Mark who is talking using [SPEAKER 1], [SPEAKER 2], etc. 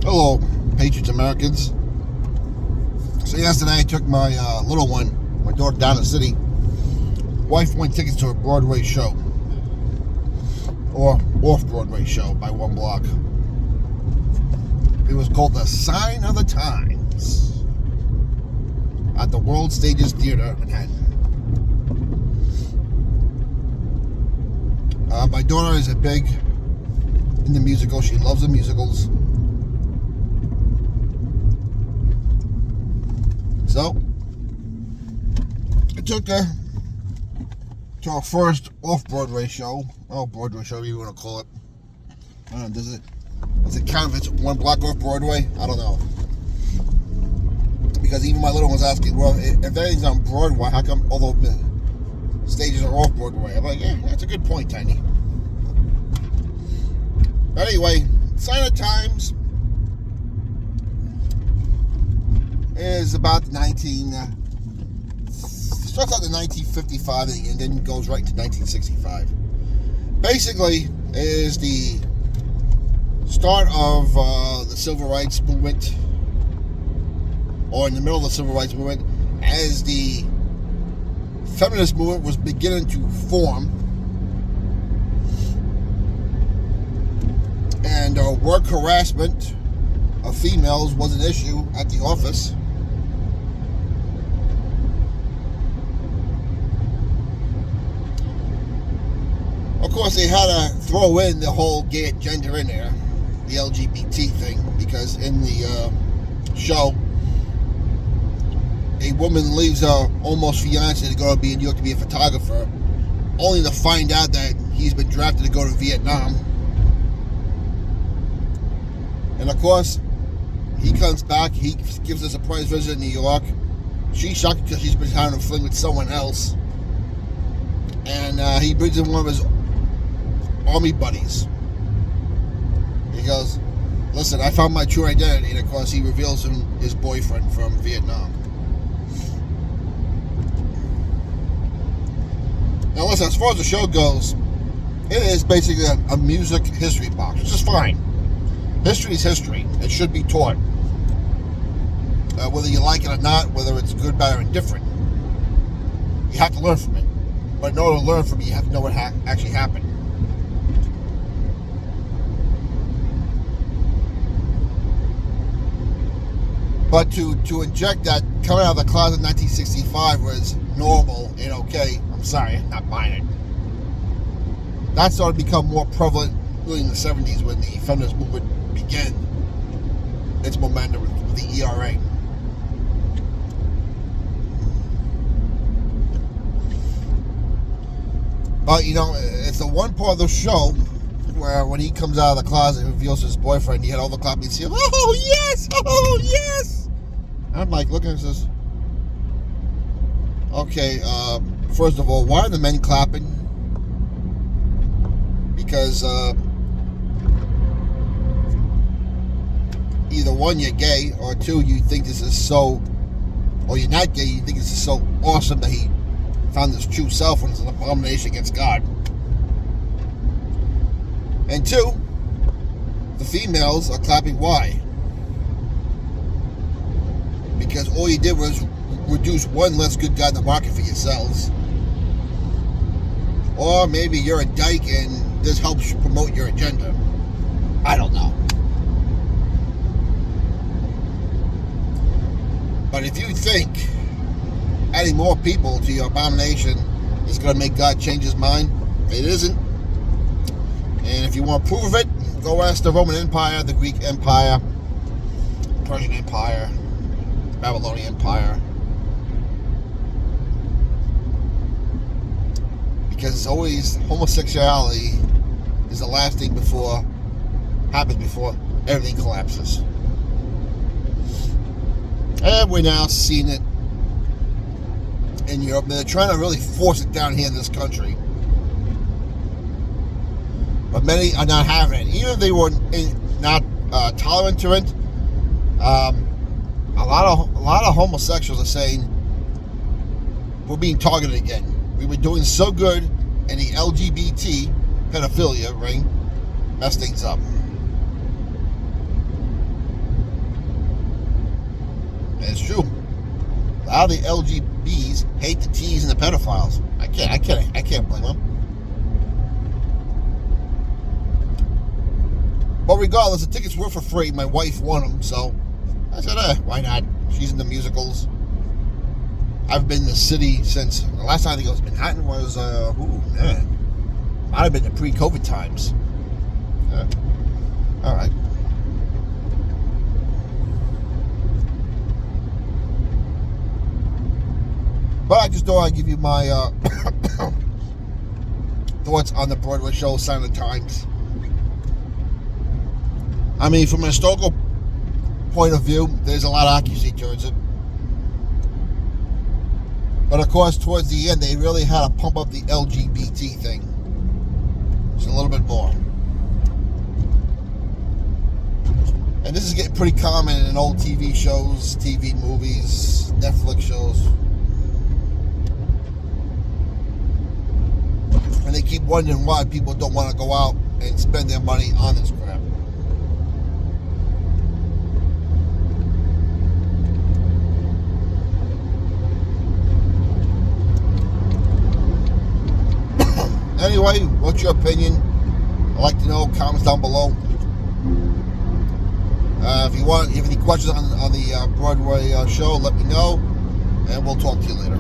[SPEAKER 1] Hello, Patriots Americans. So yesterday I took my little one, my daughter, down to the city. Wife won tickets to a Broadway show. Or off-Broadway show by one block. It was called The Sign of the Times at the World Stages Theater, Manhattan. My daughter is a big into musicals. She loves the musicals. So, I took her to our first off-Broadway show. Oh, Broadway show, whatever you want to call it. I don't know, does it count if it's one block off Broadway? I don't know. Because even my little one was asking, well, if everything's on Broadway, how come all the stages are off Broadway? I'm like, yeah, that's a good point, Tiny. But anyway, Sign of the Times is about starts out in 1955 and then goes right into 1965. Basically, is the start of the Civil Rights Movement, or in the middle of the Civil Rights Movement, as the feminist movement was beginning to form, and work harassment of females was an issue at the office. Of course, they had to throw in the whole gay agenda in there, the LGBT thing, because in the show, a woman leaves her almost fiance to go to be in New York to be a photographer, only to find out that he's been drafted to go to Vietnam. And of course, he comes back, he gives a surprise visit in New York. She's shocked because she's been having a fling with someone else. And he brings in one of his army buddies. He goes, listen, I found my true identity. And of course, he reveals him his boyfriend from Vietnam. Now listen, as far as the show goes, it is basically a music history box, which is fine. History is history. It should be taught. Whether you like it or not, whether it's good, bad, or indifferent. You have to learn from it. But in order to learn from it, you have to know what actually happened. But to inject that coming out of the closet in 1965 was normal and okay, I'm sorry, I'm not buying it. That started to become more prevalent really in the 70s when the feminist movement began its momentum with the ERA. But, you know, it's the one part of the show where when he comes out of the closet and reveals his boyfriend, he had all the clapping and oh yes, oh yes. And I'm like looking at this. Okay, first of all, why are the men clapping? Because either one, you're gay, or two, you think this is so, or you're not gay, you think this is so awesome that he found his true self when it's an abomination against God. And two, the females are clapping why? Because all you did was reduce one less good guy in the market for yourselves. Or maybe you're a dyke and this helps promote your agenda. I don't know. But if you think adding more people to your abomination is going to make God change his mind, it isn't. And if you want proof of it, go ask the Roman Empire, the Greek Empire, Persian Empire, the Babylonian Empire. Because it's always homosexuality is the last thing happens before everything collapses. And we're now seeing it in Europe. They're trying to really force it down here in this country. But many are not having it. Even if they were not tolerant to it, a lot of homosexuals are saying we're being targeted again. We were doing so good, and the LGBT pedophilia ring messed things up. It's true. A lot of the LGBs hate the T's and the pedophiles. I can't blame them. But regardless, the tickets were for free. My wife won them, so I said, why not? She's into musicals. I've been in the city since the last time I think I was in Manhattan was might have been the pre-COVID times. All right. But I just thought I'd give you my thoughts on the Broadway show, Sign of the Times. I mean, from a historical point of view, there's a lot of accuracy towards it. But of course, towards the end, they really had to pump up the LGBT thing. Just a little bit more. And this is getting pretty common in old TV shows, TV movies, Netflix shows. And they keep wondering why people don't want to go out and spend their money on this crap. Anyway, what's your opinion? I'd like to know. Comments down below. If you have any questions on the Broadway show, let me know, and we'll talk to you later.